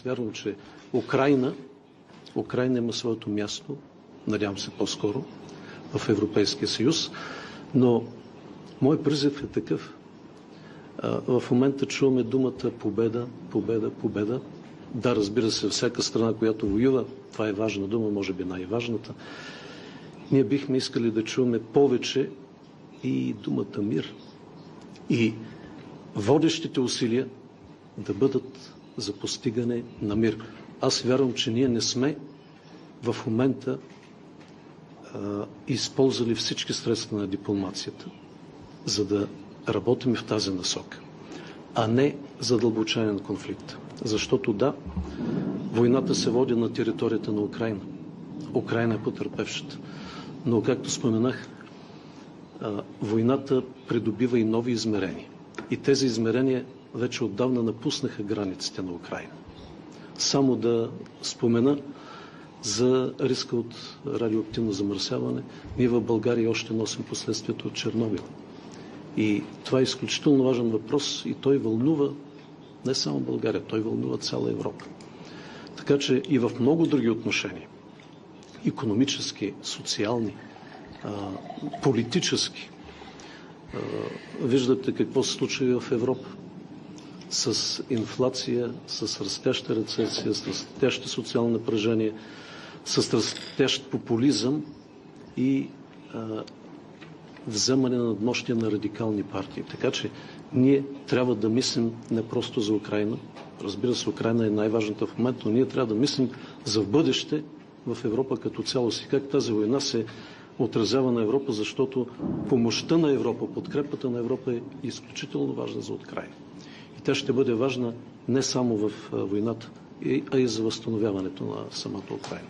Вярвам, че Украйна има своето място, надявам се по-скоро, в Европейския съюз, но мой призив е такъв. В момента чуваме думата победа, победа, победа. Да, разбира се, всяка страна, която воюва, това е важна дума, може би най-важната. Ние бихме искали да чуваме повече и думата мир. И водещите усилия да бъдат за постигане на мир. Аз вярвам, че ние не сме в момента използвали всички средства на дипломацията, за да работим в тази насока, а не задълбочаване на конфликта. Защото да, войната се води на територията на Украйна. Украйна е потърпевшата. Но, както споменах, войната придобива и нови измерения. И тези измерения вече отдавна напуснаха границите на Украйна. Само да спомена за риска от радиоактивно замърсяване. Ние в България още носим последствията от Чернобил. И това е изключително важен въпрос и той вълнува не само България, той вълнува цяла Европа. Така че и в много други отношения, икономически, социални, политически, виждате какво се случва и в Европа. С инфлация, с растяща рецесия, с растящи социални напрежения, с растящ популизъм и вземане на надмощие на радикални партии. Така че ние трябва да мислим не просто за Украйна. Разбира се, Украйна е най-важната в момента, но ние трябва да мислим за в бъдеще в Европа като цялост и как тази война се отразява на Европа, защото помощта на Европа, подкрепата на Европа е изключително важна за Украйна. И тя ще бъде важна не само в войната, а и за възстановяването на самата Украйна.